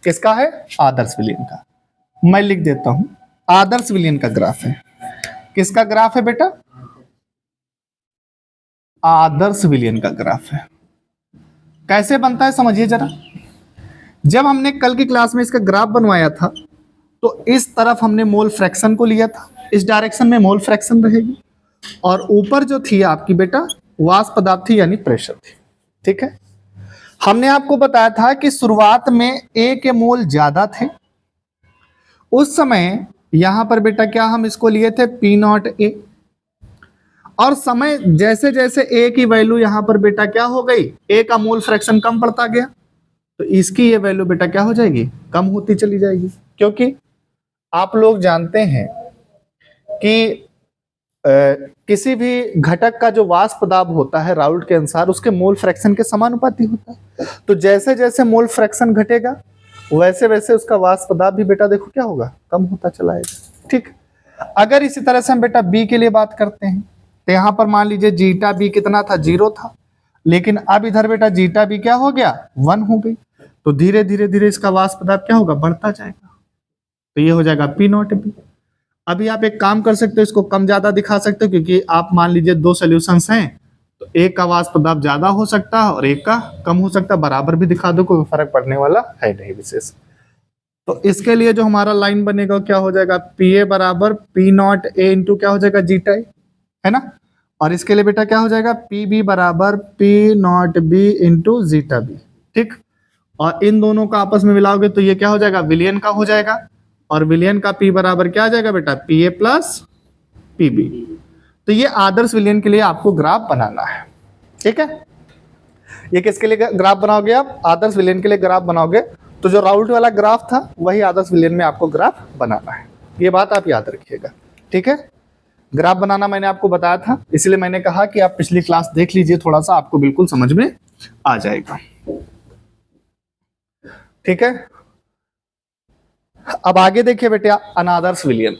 किसका है? आदर्श विलयन का। मैं लिख देता हूं, आदर्श विलयन का ग्राफ है। किसका ग्राफ है बेटा? आदर्श विलयन का ग्राफ है। कैसे बनता है समझिए जरा। जब हमने कल की क्लास में इसका ग्राफ बनवाया था, तो इस तरफ हमने मोल फ्रैक्शन को लिया था, इस डायरेक्शन में मोल फ्रैक्शन रहेगी, और ऊपर जो थी आपकी बेटा वाष्प दाब थी, यानी प्रेशर थी। ठीक है, हमने आपको बताया था कि शुरुआत में ए के मोल ज्यादा थे, उस समय यहां पर बेटा क्या हम इसको लिए थे? पी नॉट ए, और समय जैसे जैसे ए की वैल्यू यहां पर बेटा क्या हो गई? ए का मोल फ्रैक्शन कम पड़ता गया, तो इसकी ये वैल्यू बेटा क्या हो जाएगी? कम होती चली जाएगी। क्योंकि आप लोग जानते हैं कि किसी भी घटक का जो वाष्प दाब होता है राउल्ट के अनुसार उसके मोल फ्रैक्शन के समानुपाती होता है। तो जैसे जैसे मोल फ्रैक्शन घटेगा वैसे वैसे उसका वाष्प दाब भी बेटा देखो क्या होगा? कम होता चला जाएगा। ठीक, अगर इसी तरह से हम बेटा बी के लिए बात करते हैं, तो यहां पर मान लीजिए जीटा बी कितना था? 0 था, लेकिन अब इधर बेटा जीटा बी क्या हो गया? 1 हो गई। तो धीरे धीरे धीरे इसका वाष्प दाब क्या होगा? बढ़ता जाएगा। तो ये हो जाएगा पी नॉट बी। अभी आप एक काम कर सकते हो, इसको कम ज्यादा दिखा सकते हो, क्योंकि आप मान लीजिए दो सॉल्यूशंस हैं, तो एक का वाष्प दाब ज्यादा हो सकता है और एक का कम हो सकता है। बराबर भी दिखा दो, कोई फर्क पड़ने वाला है नहीं विशेष। तो इसके लिए जो हमारा लाइन बनेगा क्या हो जाएगा? पी ए बराबर पी नॉट ए इंटू क्या हो जाएगा? जीटा ए, है ना। और इसके लिए बेटा क्या हो जाएगा? पी बी बराबर P naught B into zeta B. ठीक, और इन दोनों का आपस में मिलाओगे तो ये क्या हो जाएगा? विलयन का हो जाएगा, और विलयन का P बराबर क्या आ जाएगा बेटा? P A plus P B. तो ये आदर्श विलयन के लिए आपको ग्राफ बनाना है। ठीक है, ये किसके लिए ग्राफ बनाओगे आप? आदर्श विलयन के लिए ग्राफ बनाओगे। तो जो राउल्ट वाला ग्राफ था वही आदर्श विलयन में आपको ग्राफ बनाना है, ये बात आप याद रखिएगा। ठीक है, ग्राफ बनाना मैंने आपको बताया था, इसलिए मैंने कहा कि आप पिछली क्लास देख लीजिए, थोड़ा सा आपको बिल्कुल समझ में आ जाएगा। ठीक है, अब आगे देखिए बेटा अनादर्श विलयन।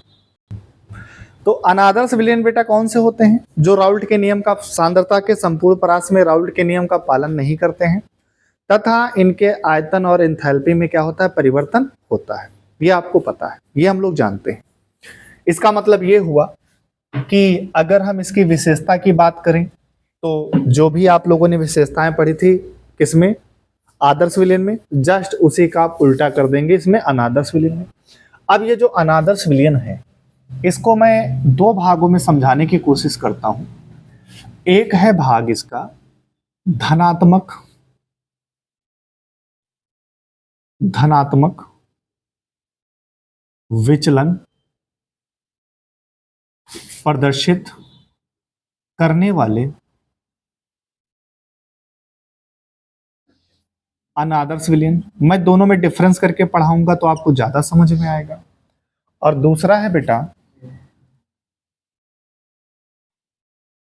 तो अनादर्श विलयन बेटा कौन से होते हैं? जो राउल्ट के नियम का, सांद्रता के संपूर्ण परास में राउल्ट के नियम का पालन नहीं करते हैं। तथा इनके आयतन और एंथैल्पी में क्या होता है, परिवर्तन होता है। ये आपको पता है, ये हम लोग जानते हैं। इसका मतलब ये हुआ कि अगर हम इसकी विशेषता की बात करें तो जो भी आप लोगों ने विशेषताएं पढ़ी थी किसमें, आदर्श विलयन में, जस्ट उसी का आप उल्टा कर देंगे इसमें, अनादर्श विलयन में। अब ये जो अनादर्श विलयन है इसको मैं दो भागों में समझाने की कोशिश करता हूं। एक है भाग इसका धनात्मक विचलन प्रदर्शित करने वाले अनादर्श विलयन। मैं दोनों में डिफरेंस करके पढ़ाऊंगा तो आपको ज्यादा समझ में आएगा। और दूसरा है बेटा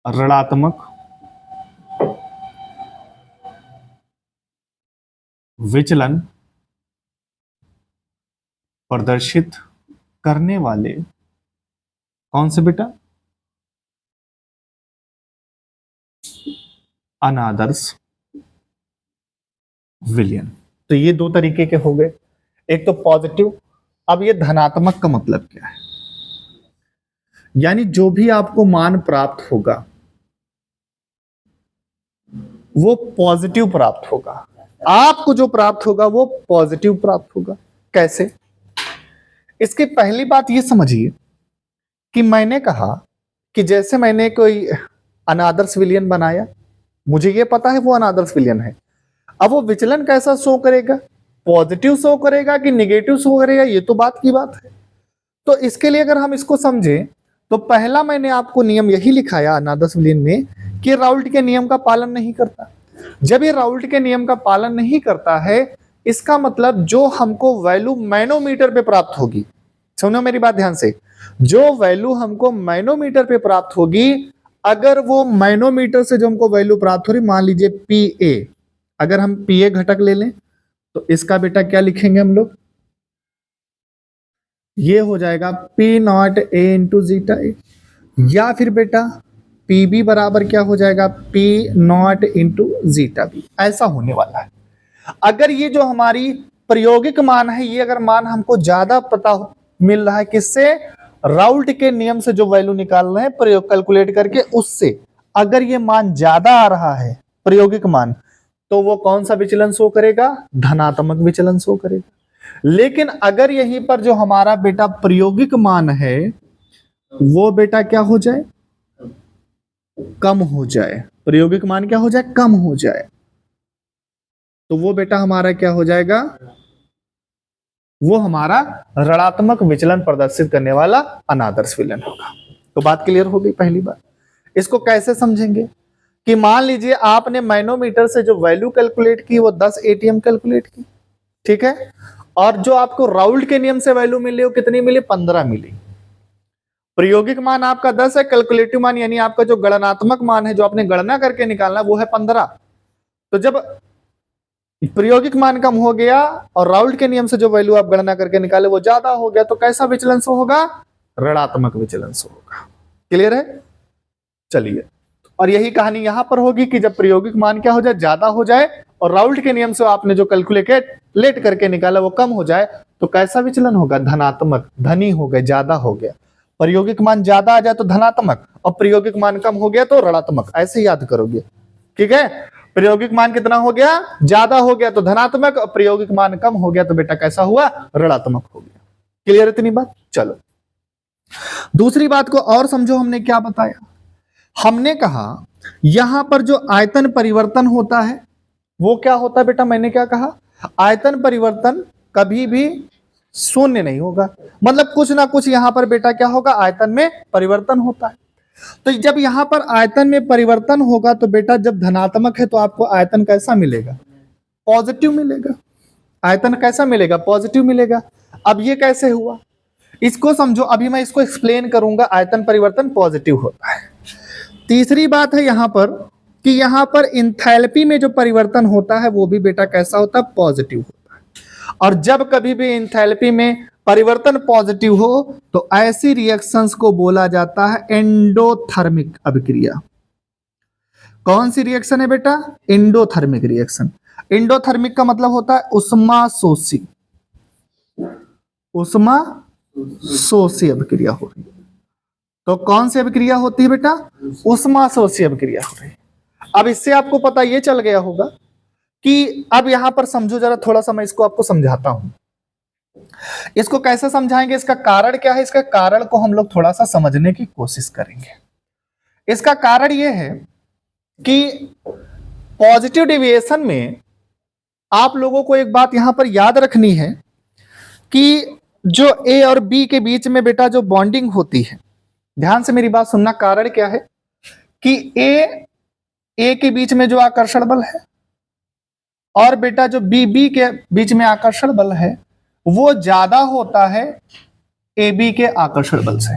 ऋणात्मक विचलन प्रदर्शित करने वाले कौन से बेटा, अनादर्श विलयन। तो ये दो तरीके के हो गए, एक तो पॉजिटिव। अब ये धनात्मक का मतलब क्या है, यानी जो भी आपको मान प्राप्त होगा वो पॉजिटिव प्राप्त होगा, आपको जो प्राप्त होगा वो पॉजिटिव प्राप्त होगा। कैसे, इसकी पहली बात ये समझिए कि मैंने कहा कि जैसे मैंने कोई अनादर्श विलयन बनाया, मुझे ये पता है वो अनादर्श विलयन है। अब वो विचलन कैसा शो करेगा, पॉजिटिव शो करेगा कि नेगेटिव शो करेगा, ये तो बात की बात है। तो इसके लिए अगर हम इसको समझें तो पहला मैंने आपको नियम यही लिखाया अनादर्श विलयन में कि राउल्ट के नियम का पालन नहीं करता। जब ये राउल्ट के नियम का पालन नहीं करता है, इसका मतलब जो हमको वैल्यू मैनोमीटर पे प्राप्त होगी, सुनो मेरी बात ध्यान से, जो वैल्यू हमको मैनोमीटर पे प्राप्त होगी, अगर वो मैनोमीटर से जो हमको वैल्यू प्राप्त हो रही, मान लीजिए पी, अगर हम पीए घटक ले लें तो इसका बेटा क्या लिखेंगे हम लोग, ये हो जाएगा P naught A into zeta A, या फिर बेटा पी बी बराबर क्या हो जाएगा, P naught into zeta B. ऐसा होने वाला है। अगर ये जो हमारी प्रायोगिक मान है, ये अगर मान हमको ज्यादा पता मिल रहा है किससे, राउल्ट के नियम से जो वैल्यू निकाल रहे हैं प्रयोग कैलकुलेट करके, उससे अगर ये मान ज्यादा आ रहा है प्रायोगिक मान, तो वो कौन सा विचलन शो करेगा, धनात्मक विचलन शो करेगा। लेकिन अगर यहीं पर जो हमारा बेटा प्रायोगिक मान है वो बेटा क्या हो जाए, कम हो जाए, प्रायोगिक मान क्या हो जाए, कम हो जाए, तो वो बेटा हमारा क्या हो जाएगा, वो हमारा ऋणात्मक विचलन प्रदर्शित करने वाला अनादर्श विलयन होगा। तो बात क्लियर हो गई पहली बार। इसको कैसे समझेंगे कि मान लीजिए आपने मैनोमीटर से जो वैल्यू कैलकुलेट की वो 10 एटीएम कैलकुलेट की, ठीक है, और जो आपको राउल्ट के नियम से वैल्यू मिली वो कितनी मिली, 15 मिली। प्रायोगिक मान आपका 10 है, कैलकुलेटिव मान यानी आपका जो गणनात्मक मान है जो आपने गणना करके निकालना वो है 15। तो जब प्रायोगिक मान कम हो गया और राउल्ट के नियम से जो वैल्यू आप गणना करके निकाले वो ज्यादा हो गया, तो कैसा विचलन शो होगा, ऋणात्मक विचलन शो होगा। क्लियर है, चलिए। और यही कहानी यहां पर होगी कि जब प्रायोगिक मान क्या हो जाए, ज्यादा हो जाए, और राउल्ट के नियम से आपने जो कैलकुलेट करके निकाला वो कम हो जाए, तो कैसा विचलन होगा, धनात्मक, धनी हो गए, ज्यादा हो गया। प्रायोगिक मान ज्यादा आ जाए तो धनात्मक, और प्रायोगिक मान कम हो गया तो ऋणात्मक। ऐसे याद करोगे, ठीक है। प्रायोगिक मान कितना हो गया, ज्यादा हो गया तो धनात्मक, और प्रायोगिक मान कम हो गया तो बेटा कैसा हुआ, ऋणात्मक हो गया। क्लियर है इतनी बात। चलो दूसरी बात को और समझो, हमने क्या बताया, हमने कहा यहां पर जो आयतन परिवर्तन होता है वो क्या होता है बेटा, मैंने क्या कहा, आयतन परिवर्तन कभी भी शून्य नहीं होगा, मतलब कुछ ना कुछ यहां पर बेटा क्या होगा, आयतन में परिवर्तन होता है। तो जब यहां पर आयतन में परिवर्तन होगा तो बेटा जब धनात्मक है तो आपको आयतन कैसा मिलेगा, पॉजिटिव मिलेगा। आयतन कैसा मिलेगा, पॉजिटिव मिलेगा। अब ये कैसे हुआ, इसको समझो, अभी मैं इसको एक्सप्लेन करूंगा। आयतन परिवर्तन पॉजिटिव होता है। तीसरी बात है यहां पर कि यहां पर इंथैल्पी में जो परिवर्तन होता है वो भी बेटा कैसा होता है, पॉजिटिव होता है। और जब कभी भी इंथैल्पी में परिवर्तन पॉजिटिव हो तो ऐसी रिएक्शंस को बोला जाता है एंडोथर्मिक अभिक्रिया। कौन सी रिएक्शन है बेटा, एंडोथर्मिक रिएक्शन। इंडोथर्मिक का मतलब होता है उष्माशोषी, उष्माशोषी अभिक्रिया हो रही है। तो कौन सी अभिक्रिया होती है बेटा? उष्माशोषी अभिक्रिया हो रही है। अब इससे आपको पता ये चल गया होगा कि अब यहां पर समझो जरा, थोड़ा सा मैं इसको आपको समझाता हूं। इसको कैसे समझाएंगे, इसका कारण क्या है, इसका कारण को हम लोग थोड़ा सा समझने की कोशिश करेंगे। इसका कारण यह है कि पॉजिटिव डेविएशन में आप लोगों को एक बात यहां पर याद रखनी है कि जो ए और बी के बीच में बेटा जो बॉन्डिंग होती है, ध्यान से मेरी बात सुनना, कारण क्या है कि ए के बीच में जो आकर्षण बल है और बेटा जो बी के बीच में आकर्षण बल है वो ज्यादा होता है ए बी के आकर्षण बल से।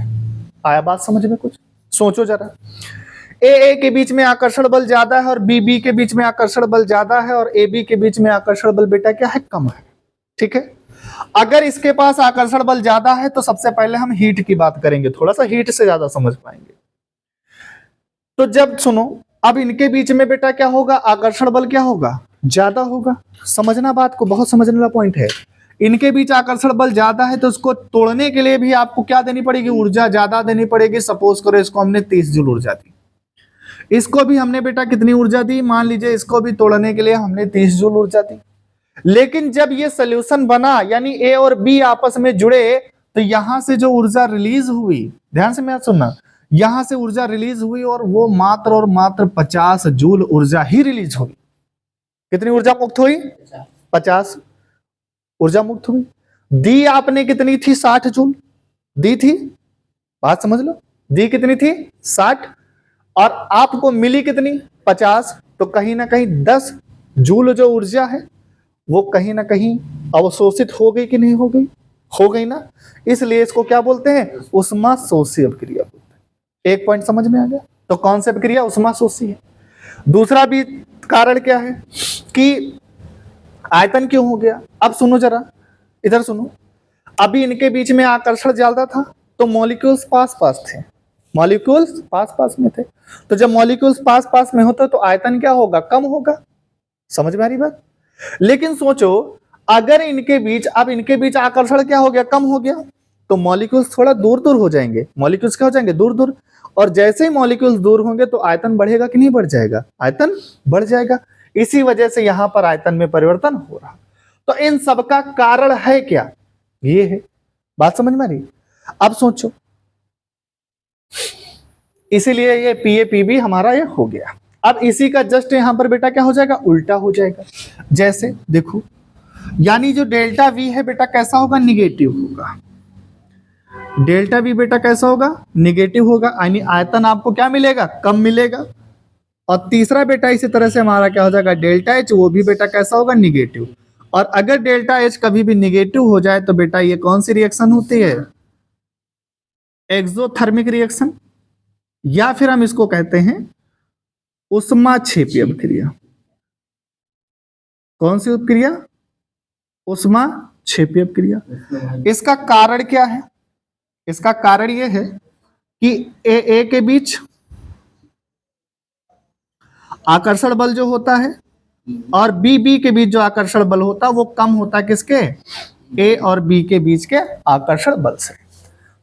आया बात समझ में? कुछ सोचो जरा, ए के बीच में आकर्षण बल ज्यादा है और बी के बीच में आकर्षण बल ज्यादा है और ए बी के बीच में आकर्षण बल बेटा क्या है? कम है। ठीक है, अगर इसके पास आकर्षण बल ज्यादा है तो सबसे पहले हम हीट की बात करेंगे, थोड़ा सा हीट से ज्यादा समझ पाएंगे। तो जब सुनो, अब इनके बीच में बेटा क्या होगा? आकर्षण बल क्या होगा? ज्यादा होगा। समझना बात को, बहुत समझने वाला पॉइंट है। इनके बीच आकर्षण बल ज्यादा है तो उसको तोड़ने के लिए भी आपको क्या देनी पड़ेगी? ऊर्जा ज्यादा देनी पड़ेगी। सपोज करो इसको हमने 30 जूल ऊर्जा दी, इसको भी हमने बेटा कितनी ऊर्जा दी? मान लीजिए इसको भी तोड़ने के लिए हमने 30 जूल ऊर्जा दी। लेकिन जब ये सोल्यूशन बना, यानी ए और बी आपस में जुड़े, तो यहां से जो ऊर्जा रिलीज हुई, ध्यान से मैं सुनना, यहां से ऊर्जा रिलीज हुई और वो मात्र और मात्र 50 जूल ऊर्जा ही रिलीज हुई। कितनी ऊर्जा मुक्त हुई? 50 ऊर्जा मुक्त हुई। दी आपने कितनी थी? 60 जूल दी थी। बात समझ लो, दी कितनी थी? 60, और आपको मिली कितनी? 50। तो कहीं ना कहीं 10 जूल जो ऊर्जा है वो कहीं ना कहीं अवशोषित हो गई कि नहीं हो गई? हो गई ना। इसलिए इसको क्या बोलते हैं? उष्माशोषी अभिक्रिया बोलते हैं। एक पॉइंट समझ में आ गया? तो कौन सी अभिक्रिया? उष्माशोषी है। दूसरा भी कारण क्या है कि आयतन क्यों हो गया? अब सुनो जरा, इधर सुनो। अभी इनके बीच में आकर्षण ज्यादा था तो मॉलिक्यूल्स पास पास थे, मॉलिक्यूल्स पास पास में थे। तो जब मॉलिक्यूल्स पास पास में होते तो आयतन क्या होगा? कम होगा। समझ में आ रही बात? लेकिन सोचो, अगर इनके बीच, अब इनके बीच आकर्षण क्या हो गया? कम हो गया, तो मॉलिक्यूल्स थोड़ा दूर दूर हो जाएंगे। मॉलिक्यूल्स क्या हो जाएंगे? दूर दूर। और जैसे ही मॉलिक्यूल्स दूर होंगे तो आयतन बढ़ेगा कि नहीं बढ़ जाएगा? आयतन बढ़ जाएगा। इसी वजह से यहां पर आयतन में परिवर्तन हो रहा। तो इन सबका कारण है क्या? ये है। बात समझ में आ रही? अब सोचो, इसीलिए ये पीएपीबी हमारा ये हो गया। अब इसी का जस्ट यहां पर बेटा क्या हो जाएगा? उल्टा हो जाएगा। जैसे देखो, यानी जो डेल्टा वी है बेटा कैसा होगा? निगेटिव होगा। डेल्टा वी बेटा कैसा होगा? निगेटिव होगा, यानी आयतन आपको क्या मिलेगा? कम मिलेगा। और तीसरा बेटा इसी तरह से हमारा क्या हो जाएगा? डेल्टा एच, वो भी बेटा कैसा होगा? निगेटिव। और अगर डेल्टा एच कभी भी निगेटिव हो जाए तो बेटा ये कौन सी रिएक्शन होती है? एक्सोथर्मिक रिएक्शन, या फिर हम इसको कहते हैं उष्माक्षेपी अभिक्रिया। कौन सी अभिक्रिया? उष्माक्षेपी अभिक्रिया। इसका कारण क्या है? इसका कारण यह है कि ए के बीच आकर्षण बल जो होता है और बी के बीच जो आकर्षण बल होता है वो कम होता है। किसके? ए और बी के बीच के आकर्षण बल से।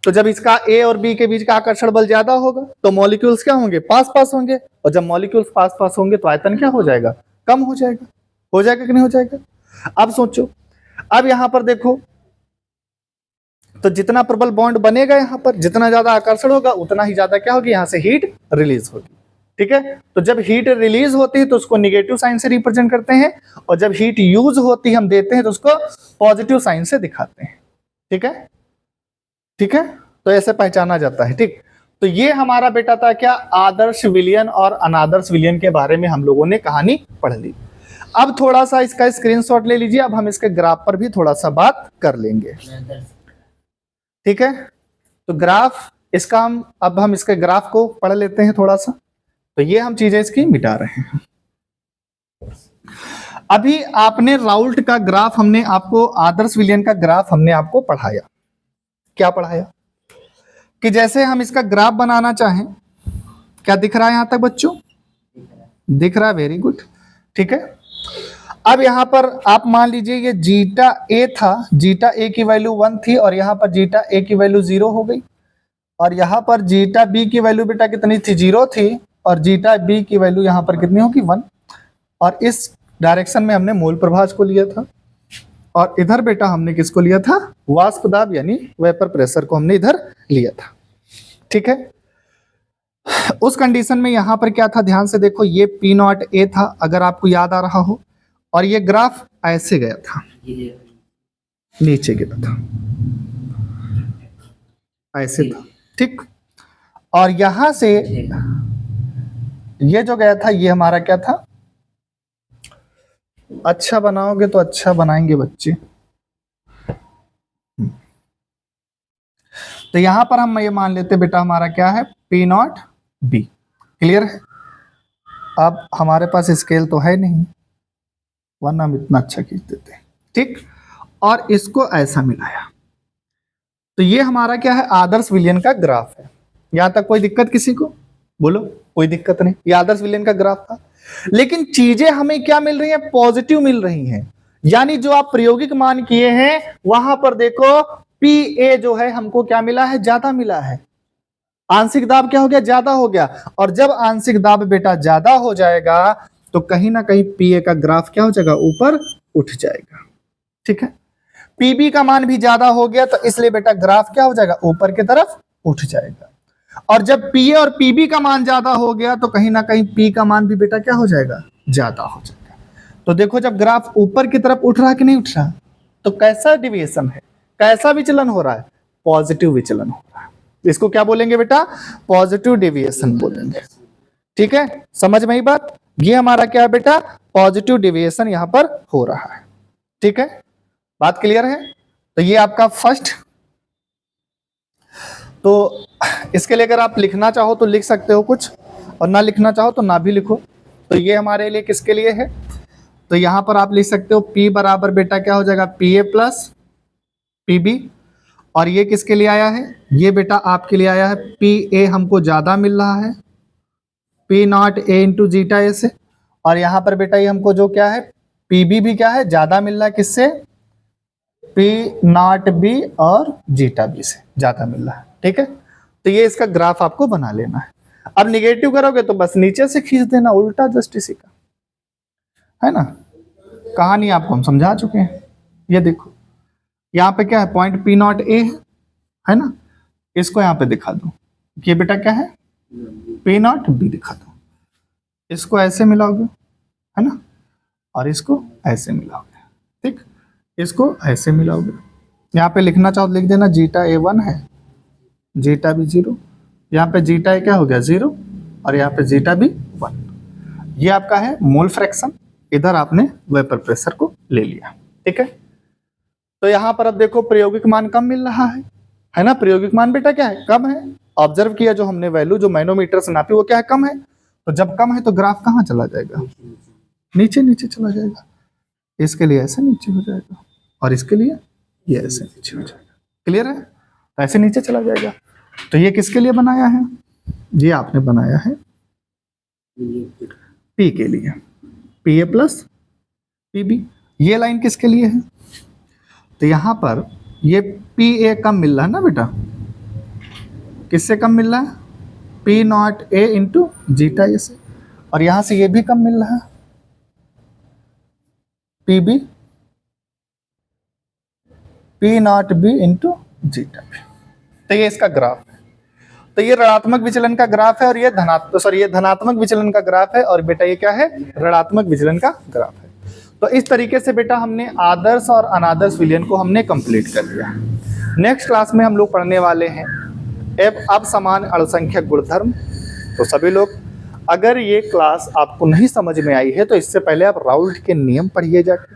तो जब इसका ए और बी के बीच का आकर्षण बल ज्यादा होगा तो मॉलिक्यूल्स क्या होंगे? पास पास होंगे। और जब मॉलिक्यूल्स पास पास होंगे तो आयतन क्या हो जाएगा? कम हो जाएगा। हो जाएगा कि नहीं हो जाएगा? अब सोचो, अब यहां पर देखो, तो जितना प्रबल बॉन्ड बनेगा यहां पर, जितना ज्यादा आकर्षण होगा उतना ही ज्यादा क्या होगी? यहां से हीट रिलीज होगी। ठीक है, तो जब हीट रिलीज होती है तो उसको निगेटिव साइन से रिप्रेजेंट करते हैं, और जब हीट यूज होती है हम देते हैं तो उसको पॉजिटिव साइन से दिखाते हैं। ठीक है, ठीक है, तो ऐसे पहचाना जाता है। ठीक, तो ये हमारा बेटा था क्या? आदर्श विलयन और अनादर्श विलयन के बारे में हम लोगों ने कहानी पढ़ ली। अब थोड़ा सा इसका स्क्रीनशॉट ले लीजिए। अब हम इसके ग्राफ पर भी थोड़ा सा बात कर लेंगे। ठीक है, तो ग्राफ इसका अब हम इसके ग्राफ को पढ़ लेते हैं थोड़ा सा। तो ये हम चीजें इसकी मिटा रहे हैं। अभी आपने राउल्ट का ग्राफ, हमने आपको आदर्श विलयन का ग्राफ हमने आपको पढ़ाया। क्या पढ़ाया? कि जैसे हम इसका ग्राफ बनाना चाहें, क्या दिख रहा है यहां तक बच्चों? दिख रहा है, वेरी गुड। ठीक है, अब यहाँ पर आप मान लीजिए ये जीटा ए था, जीटा ए की वैल्यू 1 थी और यहाँ पर जीटा ए की वैल्यू 0 हो गई, और यहाँ पर जीटा बी की वैल्यू बेटा कितनी थी, 0 थी, और जीटा बी की वैल्यू यहाँ पर कितनी होगी, 1। और इस डायरेक्शन में हमने मूल प्रभाज को लिया था, और इधर बेटा हमने किसको लिया था, वाष्प दाब यानी वेपर प्रेशर को हमने इधर लिया था। ठीक है, उस कंडीशन में यहाँ पर क्या था, ध्यान से देखो, ये पी नॉट ए था अगर आपको याद आ रहा हो, और ये ग्राफ ऐसे गया था, नीचे गिरा था, ऐसे था। ठीक, और यहां से ये जो गया था ये हमारा क्या था, अच्छा बनाओगे तो अच्छा बनाएंगे बच्चे। तो यहां पर हम ये मान लेते बेटा हमारा क्या है, पी नॉट बी। क्लियर है? अब हमारे पास स्केल तो है नहीं, वरना हम इतना अच्छा खींच देते। ठीक, और इसको ऐसा मिलाया, तो ये हमारा क्या है, आदर्श विलयन का ग्राफ है। यहां तक कोई दिक्कत किसी को? बोलो, कोई दिक्कत नहीं, ये आदर्श विलयन का ग्राफ था। लेकिन चीजें हमें क्या मिल रही हैं, पॉजिटिव मिल रही हैं, यानी जो आप प्रायोगिक मान किए हैं वहां पर देखो पी ए जो है हमको क्या मिला है, ज्यादा मिला है। आंशिक दाब क्या हो गया, ज्यादा हो गया, और जब आंशिक दाब बेटा ज्यादा हो जाएगा तो कहीं ना कहीं पी ए का ग्राफ क्या हो जाएगा, ऊपर उठ जाएगा। ठीक है, पीबी का मान भी ज्यादा हो गया तो इसलिए बेटा ग्राफ क्या हो जाएगा, ऊपर की तरफ उठ जाएगा। और जब पीए और पीबी का मान ज्यादा हो गया तो कहीं ना कहीं पी का मान भी बेटा क्या हो जाएगा, ज्यादा हो जाएगा। तो देखो जब ग्राफ ऊपर की तरफ उठ रहा है कि नहीं उठ रहा, तो कैसा डिविएशन है, कैसा विचलन हो रहा है, पॉजिटिव विचलन हो रहा है। इसको क्या बोलेंगे बेटा, पॉजिटिव डिविएशन बोलेंगे। ठीक है, समझ में आई बात? ये हमारा क्या है बेटा, पॉजिटिव डिविएशन यहां पर हो रहा है। ठीक है, बात क्लियर है? तो ये आपका फर्स्ट। तो इसके लिए अगर आप लिखना चाहो तो लिख सकते हो कुछ, और ना लिखना चाहो तो ना भी लिखो। तो ये हमारे लिए किसके लिए है, तो यहां पर आप लिख सकते हो P बराबर बेटा क्या हो जाएगा, P A plus P B. और ये किसके लिए आया है, ये बेटा आपके लिए आया है, पी ए हमको ज्यादा मिल रहा है, P naught A into zeta A से। और यहां पर बेटा ये हमको जो क्या है, पी बी भी क्या है, ज्यादा मिल रहा है, किससे, पी नॉट बी और जीटा बी से ज्यादा मिल रहा है। ठीक है, तो ये इसका ग्राफ आपको बना लेना है। अब निगेटिव करोगे तो बस नीचे से खींच देना, उल्टा जस्ट इसी का है ना, कहानी आपको हम समझा चुके हैं। ये देखो यहाँ पे क्या है, पॉइंट पी नॉट ए है ना, इसको यहाँ पे दिखा दो, ये बेटा क्या है, पी नॉट बी दिखा दो। इसको ऐसे मिलाओगे है ना, और इसको ऐसे मिलाओगे। ठीक, इसको ऐसे मिलाओगे। यहाँ पे लिखना चाहो तो लिख देना, जीटा ए 1 है, जीटा बी 0। यहाँ पे जीटा ए क्या हो गया, 0, और यहाँ पे जीटा बी 1। ये आपका है मोल फ्रैक्शन, इधर आपने वेपर प्रेशर को ले लिया। ठीक है, तो यहाँ पर अब देखो प्रायोगिक मान कम मिल रहा है ना, प्रायोगिक मान बेटा क्या है, कम है। ऑब्जर्व किया जो हमने वैल्यू जो मैनोमीटर से नापी वो क्या है, कम है। तो जब कम है तो ग्राफ कहाँ चला जाएगा, नीचे नीचे चला जाएगा। इसके लिए ऐसे नीचे हो जाएगा, और इसके लिए ये ऐसे नीचे हो जाएगा। क्लियर है? तो ऐसे नीचे चला जाएगा। तो ये किसके लिए बनाया है, ये आपने बनाया है पी के लिए, P A plus P B. ये लाइन किसके लिए है, तो यहां पर ये पी ए कम मिल रहा है ना बेटा, किससे कम मिल रहा है, P naught A into zeta A से। और यहां से ये भी कम मिल रहा है, P B P naught B into zeta B. तो ये इसका ग्राफ है। तो ये ऋणात्मक विचलन का ग्राफ है, और ये धनात्मक विचलन का ग्राफ है, और बेटा ये क्या है, ऋणात्मक विचलन का ग्राफ है। तो इस तरीके से बेटा हमने आदर्श और अनादर्श विलयन को हमने कंप्लीट कर लिया। नेक्स्ट क्लास में हम लोग पढ़ने वाले हैं अब समान अणुसंख्यक गुणधर्म। तो सभी लोग, अगर ये क्लास आपको नहीं समझ में आई है तो इससे पहले आप राउल्ट के नियम पढ़िए जाके,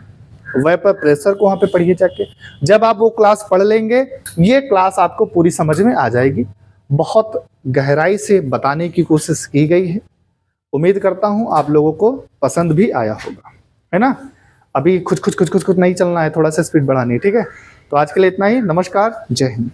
वेपर प्रेशर को वहाँ पे पढ़िए जाके। जब आप वो क्लास पढ़ लेंगे, ये क्लास आपको पूरी समझ में आ जाएगी। बहुत गहराई से बताने की कोशिश की गई है। उम्मीद करता हूँ आप लोगों को पसंद भी आया होगा, है ना। अभी कुछ नहीं चलना है, थोड़ा सा स्पीड बढ़ानी है, ठीक है। तो आज के लिए इतना ही। नमस्कार, जय हिंद।